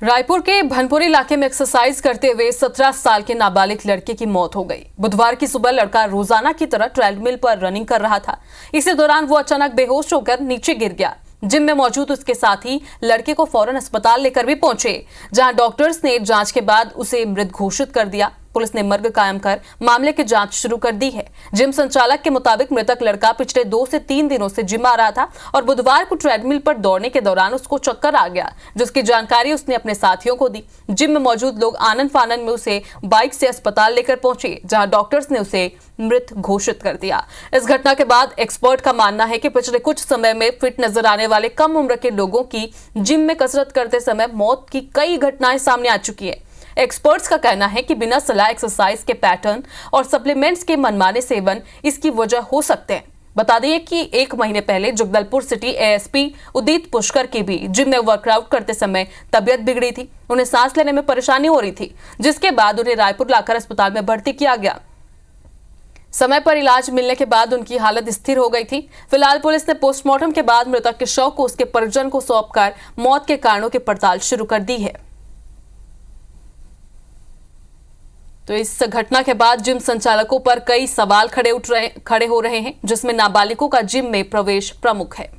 रायपुर के भनपुरी इलाके में एक्सरसाइज करते हुए 17 साल के नाबालिग लड़के की मौत हो गई। बुधवार की सुबह लड़का रोजाना की तरह ट्रेडमिल पर रनिंग कर रहा था। इसी दौरान वो अचानक बेहोश होकर नीचे गिर गया। जिम में मौजूद उसके साथी लड़के को फौरन अस्पताल लेकर भी पहुंचे, जहां डॉक्टर्स ने जांच के बाद उसे मृत घोषित कर दिया। पुलिस ने मर्ग कायम कर मामले की जांच शुरू कर दी है। जिम संचालक के मुताबिक मृतक लड़का पिछले 2 से 3 दिनों से जिम आ रहा था और बुधवार को ट्रेडमिल पर दौड़ने के दौरान उसको चक्कर आ गया, जिसकी जानकारी उसने अपने साथियों को दी। जिम में मौजूद लोग आनन फानन में उसे बाइक से अस्पताल लेकर पहुंचे, जहां डॉक्टर्स ने उसे मृत घोषित कर दिया। इस घटना के बाद एक्सपर्ट का मानना है कि पिछले कुछ समय में फिट नजर आने वाले कम उम्र के लोगों की जिम में कसरत करते समय मौत की कई घटनाएं सामने आ चुकी है। एक्सपर्ट्स का कहना है कि बिना सलाह एक्सरसाइज के पैटर्न और सप्लीमेंट्स के मनमाने सेवन इसकी वजह हो सकते हैं। बता दें कि 1 महीने पहले जगदलपुर सिटी एएसपी उदित पुष्कर की भी जिम में वर्कआउट करते समय तबीयत बिगड़ी थी। उन्हें सांस लेने में परेशानी हो रही थी, जिसके बाद उन्हें रायपुर लाकर अस्पताल में भर्ती किया गया। समय पर इलाज मिलने के बाद उनकी हालत स्थिर हो गई थी। फिलहाल पुलिस ने पोस्टमार्टम के बाद मृतक के शव को उसके परिजन को सौंपकर मौत के कारणों की पड़ताल शुरू कर दी है। तो इस घटना के बाद जिम संचालकों पर कई सवाल खड़े हो रहे हैं, जिसमें नाबालिगों का जिम में प्रवेश प्रमुख है।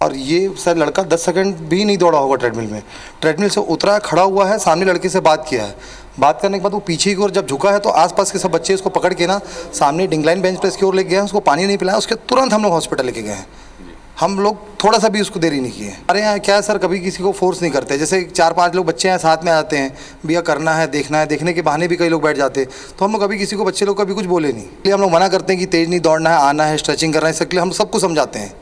और ये सर लड़का 10 सेकंड भी नहीं दौड़ा होगा ट्रेडमिल में। ट्रेडमिल से उतरा है, खड़ा हुआ है, सामने लड़के से बात किया है। बात करने के बाद वो पीछे की ओर जब झुका है तो आसपास के सब बच्चे इसको पकड़ के ना सामने डिंगलाइन बेंच पर इसकी ओर लेके गए हैं। उसको पानी नहीं पिलाया, उसके तुरंत हम लोग हॉस्पिटल लेके गए हैं। हम लोग थोड़ा सा भी उसको देरी नहीं किए। अरे यहाँ क्या है सर, कभी किसी को फोर्स नहीं करते। जैसे 4-5 लोग बच्चे हैं साथ में आते हैं, भैया करना है, देखना है, देखने के बहाने भी कई लोग बैठ जाते हैं, तो हम लोग कभी किसी को, बच्चे लोग कभी कुछ बोले नहीं। इसलिए हम लोग मना करते हैं कि तेज़ नहीं दौड़ना है, आना है, स्ट्रेचिंग करना है। इसके लिए हम सबको समझाते हैं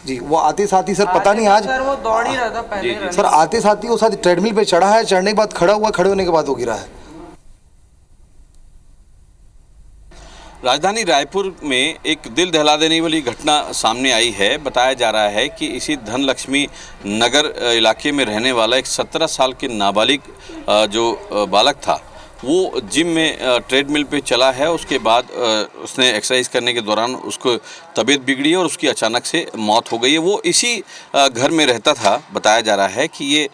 जी। वो आते साथ ही सर पता नहीं आज सर वो दौड़ ही रहा था पहले सर, आते साथ ही वो साथ ट्रेडमिल पे चढ़ा है, चढ़ने के बाद खड़ा हुआ, खड़े होने के बाद वो गिरा है। राजधानी रायपुर में एक दिल दहला देने वाली घटना सामने आई है। बताया जा रहा है कि इसी धनलक्ष्मी नगर इलाके में रहने वाला एक 17 साल के नाबालिग जो बालक था, वो जिम में ट्रेडमिल पे चला है। उसके बाद उसने एक्सरसाइज करने के दौरान उसको तबीयत बिगड़ी और उसकी अचानक से मौत हो गई है। वो इसी घर में रहता था। बताया जा रहा है कि ये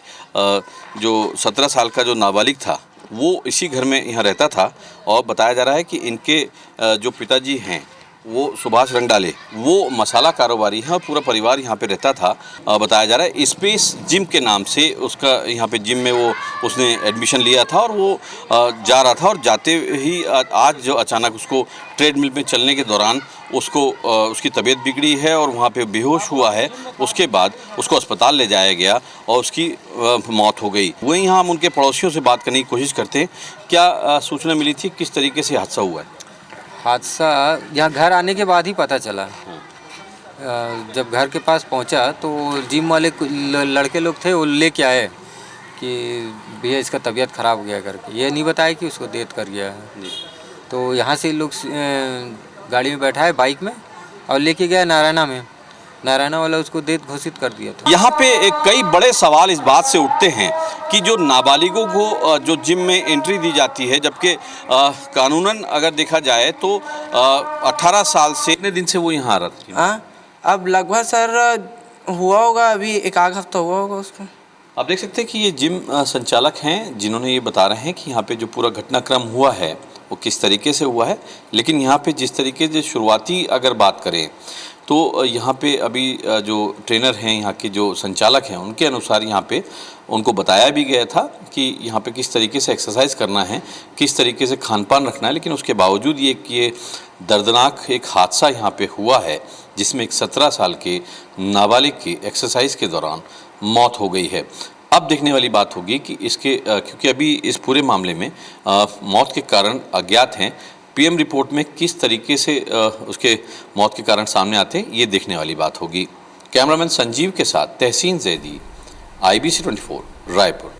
जो 17 साल का जो नाबालिग था वो इसी घर में यहाँ रहता था। और बताया जा रहा है कि इनके जो पिताजी हैं वो सुभाष रंगडाले, वो मसाला कारोबारी हैं और पूरा परिवार यहाँ पे रहता था। बताया जा रहा है स्पेस जिम के नाम से उसका यहाँ पे जिम में वो उसने एडमिशन लिया था और वो जा रहा था। और जाते ही आज जो अचानक उसको ट्रेडमिल में चलने के दौरान उसकी तबीयत बिगड़ी है और वहाँ पे बेहोश हुआ है। उसके बाद उसको अस्पताल ले जाया गया और उसकी मौत हो गई। वहीं यहाँ हम उनके पड़ोसियों से बात करने की कोशिश करते हैं। क्या सूचना मिली थी, किस तरीके से हादसा हुआ है? हादसा यहाँ घर आने के बाद ही पता चला। जब घर के पास पहुँचा तो जिम वाले लड़के लोग थे, वो लेके आए कि भैया इसका तबीयत ख़राब हो गया करके। ये नहीं बताया कि उसको डेथ कर गया है। तो यहाँ से लोग गाड़ी में बैठा है बाइक में और लेके गया नारायणा में। नारायणा वाला उसको डेथ घोषित कर दिया था। यहाँ पे कई बड़े सवाल इस बात से उठते हैं कि जो नाबालिगों को जो जिम में एंट्री दी जाती है, जबकि कानूनन अगर देखा जाए तो 18 साल से कितने दिन से वो यहाँ आ रहा था? अब लगभग सर हुआ होगा, अभी 1 आध हफ्ता हुआ होगा उसको। आप देख सकते हैं कि ये जिम संचालक हैं जिन्होंने ये बता रहे हैं कि यहाँ पे जो पूरा घटनाक्रम हुआ है वो किस तरीके से हुआ है। लेकिन यहाँ पे जिस तरीके से शुरुआती अगर बात करें तो यहाँ पे अभी जो ट्रेनर हैं, यहाँ के जो संचालक हैं, उनके अनुसार यहाँ पे उनको बताया भी गया था कि यहाँ पे किस तरीके से एक्सरसाइज करना है, किस तरीके से खान पान रखना है। लेकिन उसके बावजूद ये दर्दनाक एक हादसा यहाँ पे हुआ है, जिसमें एक 17 साल के नाबालिग की एक्सरसाइज के दौरान मौत हो गई है। अब देखने वाली बात होगी कि इसके क्योंकि अभी इस पूरे मामले में मौत के कारण अज्ञात हैं। पीएम रिपोर्ट में किस तरीके से उसके मौत के कारण सामने आते हैं, ये देखने वाली बात होगी। कैमरामैन संजीव के साथ तहसीन जैदी, IBC 24 रायपुर।